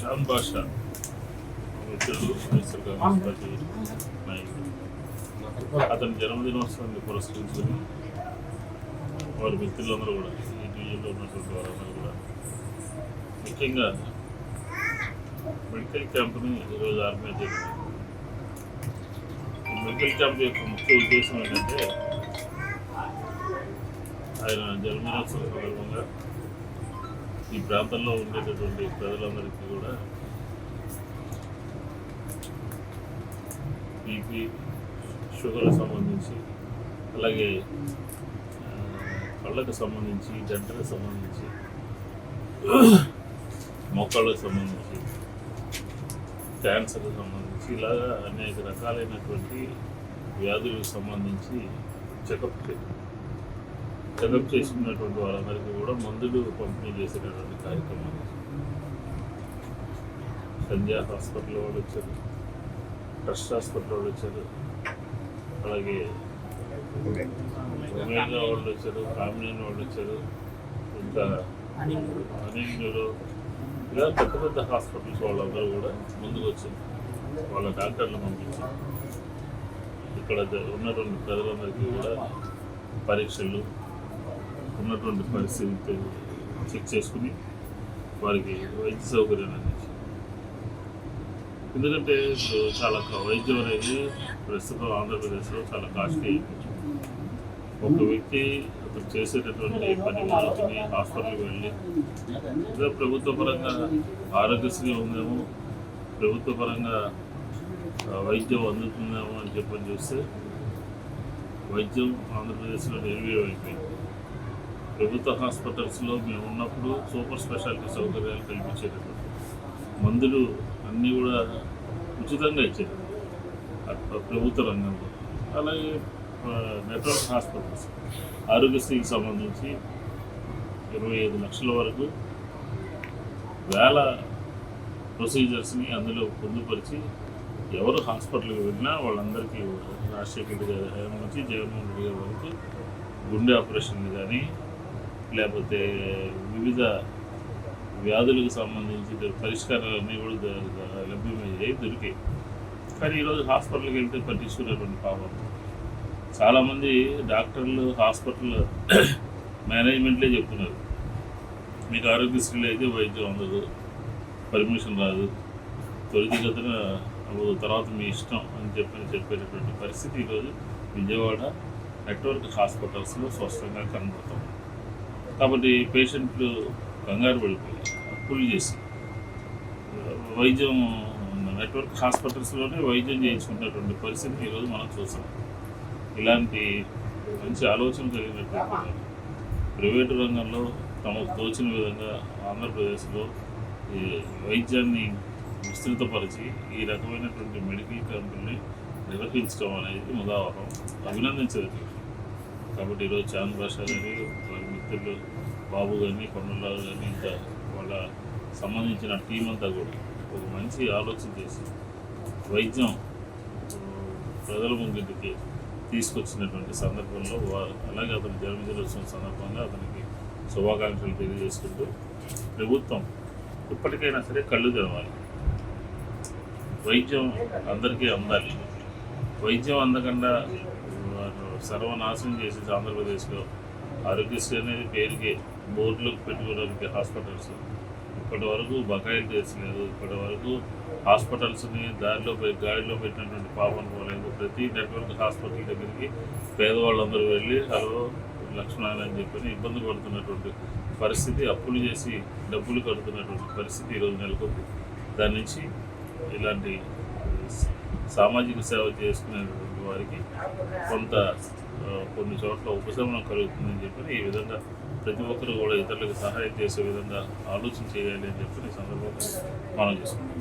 షాన్ బాషా మిత్రుడు వైఎస్ఆర్ కాంగ్రెస్ పార్టీ నాయకుడు. అతని జన్మదినోత్సవాన్ని పురస్కరించుకొని వారి మిత్రులందరూ కూడా ఈ డివిజన్లో ఉన్నటువంటి వారందరూ కూడా ముఖ్యంగా మెడికల్ క్యాంప్ని ఈరోజు ఆర్గనైజ్ చేశారు. ఈ మెడికల్ క్యాంప్ యొక్క ముఖ్య ఉద్దేశం ఏంటంటే ఆయన జన్మదినోత్సవం సందర్భంగా ఈ ప్రాంతంలో ఉండేటటువంటి ప్రజలందరికీ కూడా బీపీ, షుగర్కి సంబంధించి, అలాగే కళ్ళకు సంబంధించి, జంటలకు సంబంధించి, మొక్కలకు సంబంధించి, క్యాన్సర్కి సంబంధించి ఇలాగా అనేక రకాలైనటువంటి వ్యాధులకు సంబంధించి చెకప్ చేసుకున్నటువంటి వాళ్ళందరికీ కూడా మందులు పంపిణీ చేసేటటువంటి కార్యక్రమం. సంధ్యా హాస్పిటల్ వాళ్ళు వచ్చారు, ట్రస్ట్ హాస్పిటల్ వాళ్ళు వచ్చారు, అలాగే ఒమేగా వాళ్ళు వచ్చారు, కామినేని వాళ్ళు వచ్చారు, ఇంకా అనేకులు ఇలా పెద్ద పెద్ద హాస్పిటల్స్ వాళ్ళందరూ కూడా ముందుకు వచ్చారు. వాళ్ళ డాక్టర్లు పంపించారు. ఇక్కడ ఉన్నటువంటి ప్రజలందరికీ కూడా పరీక్షలు, ఉన్నటువంటి పరిస్థితి చెక్ చేసుకుని వారికి వైద్య సౌకర్యాన్ని అందించారు. ఎందుకంటే చాలా వైద్యం అనేది ప్రస్తుతం ఆంధ్రప్రదేశ్లో చాలా కాస్ట్లీ అయిపోయింది. ఒక వ్యక్తి అతను చేసేటటువంటి పని మానుకుని హాస్పిటల్కి వెళ్ళి లేదా ప్రభుత్వ పరంగా ఆరోగ్యశ్రీ ఉందేమో, ప్రభుత్వ పరంగా వైద్యం అందుతుందేమో అని చెప్పని చూస్తే వైద్యం ఆంధ్రప్రదేశ్లో నిర్వీర్యమైపోయింది. ప్రభుత్వ హాస్పిటల్స్లో మేము ఉన్నప్పుడు సూపర్ స్పెషాలిటీ సౌకర్యాలు కల్పించేటటువంటి మందులు అన్నీ కూడా ఉచితంగా ఇచ్చారు ప్రభుత్వ రంగంలో. అలాగే నెట్వర్క్ హాస్పిటల్స్ ఆరోగ్యశ్రీకి సంబంధించి 25 లక్షల వరకు వేల ప్రొసీజర్స్ని అందులో పొందుపరిచి ఎవరు హాస్పిటల్కి వెళ్ళినా వాళ్ళందరికీ రాజశేఖర రెడ్డి గారి హయాం నుంచి జగన్మోహన్ రెడ్డి గారి వరకు గుండె ఆపరేషన్లు కానీ లేకపోతే వివిధ వ్యాధులకు సంబంధించిన పరిష్కారాలన్నీ కూడా లభ్యమయ్యాయి, దొరికాయి. కానీ ఈరోజు హాస్పిటల్కి వెళ్తే పట్టించుకునేటువంటి పాపం చాలామంది డాక్టర్లు, హాస్పిటల్ మేనేజ్మెంట్లే చెప్తున్నారు, మీకు ఆరోగ్యశ్రీలో అయితే వైద్యం అందదు, పర్మిషన్ రాదు, త్వరితగతిన అవ్వదు, తర్వాత మీ ఇష్టం అని చెప్పేటటువంటి పరిస్థితి ఈరోజు విజయవాడ నెట్వర్క్ హాస్పిటల్స్లో స్పష్టంగా కనబడుతుంది. కాబట్టి పేషెంట్లు కంగారు పడిపోయి అప్పులు చేసి వైద్యం నెట్వర్క్ హాస్పిటల్స్లోనే వైద్యం చేయించుకున్నటువంటి పరిస్థితిని ఈరోజు మనం చూసాం. ఇలాంటి మంచి ఆలోచన కలిగినటువంటి ప్రైవేటు రంగంలో తమకు తోచిన విధంగా ఆంధ్రప్రదేశ్లో ఈ వైద్యాన్ని విస్తృతపరిచి ఈ రకమైనటువంటి మెడికల్ క్యాంపుల్ని నిర్వహించడం అనేది ముదావహం, అభినందించదు. కాబట్టి ఈరోజు షాన్ బాషా కానీ వారి మిత్రులు బాబు కానీ, కొండలరావు కానీ, ఇంకా వాళ్ళ సంబంధించిన టీం అంతా కూడా ఒక మంచి ఆలోచన చేసి వైద్యం ప్రజల ముందుకి తీసుకొచ్చినటువంటి సందర్భంలో అలాగే అతని జన్మదినోత్సవం సందర్భంగా అతనికి శుభాకాంక్షలు తెలియజేసుకుంటూ ప్రభుత్వం ఇప్పటికైనా సరే కళ్ళు తెరవాలి, వైద్యం అందరికీ అందాలి. వైద్యం అందకుండా సర్వనాశనం చేసేసి ఆంధ్రప్రదేశ్లో ఆరోగ్యశ్రీ అనేది పేరుకి బోర్డులకు పెట్టుకోవడానికి హాస్పిటల్స్ ఇప్పటి వరకు బకాయిలు తీర్చలేదు. ఇప్పటి వరకు హాస్పిటల్స్ని గాడిలో పెట్టినటువంటి పాపం పోలేదు. ప్రతి నెట్వర్క్ హాస్పిటల్ దగ్గరికి పేదవాళ్ళందరూ వెళ్ళి హలో లక్ష్మణ్ అని చెప్పని ఇబ్బంది పడుతున్నటువంటి పరిస్థితి, అప్పులు చేసి డబ్బులు కడుతున్నటువంటి పరిస్థితి ఈరోజు నెలకొంది. దాని నుంచి ఇలాంటి సామాజిక సేవ చేసుకునేటువంటి వారికి కొన్ని చోట్ల ఉపశమనం కలుగుతుందని చెప్పి ఈ విధంగా ప్రతి ఒక్కరు కూడా ఇతరులకు సహాయం చేసే విధంగా ఆలోచన చేయాలి అని చెప్పి ఈ సందర్భంగా మనం చేసుకుంటాం.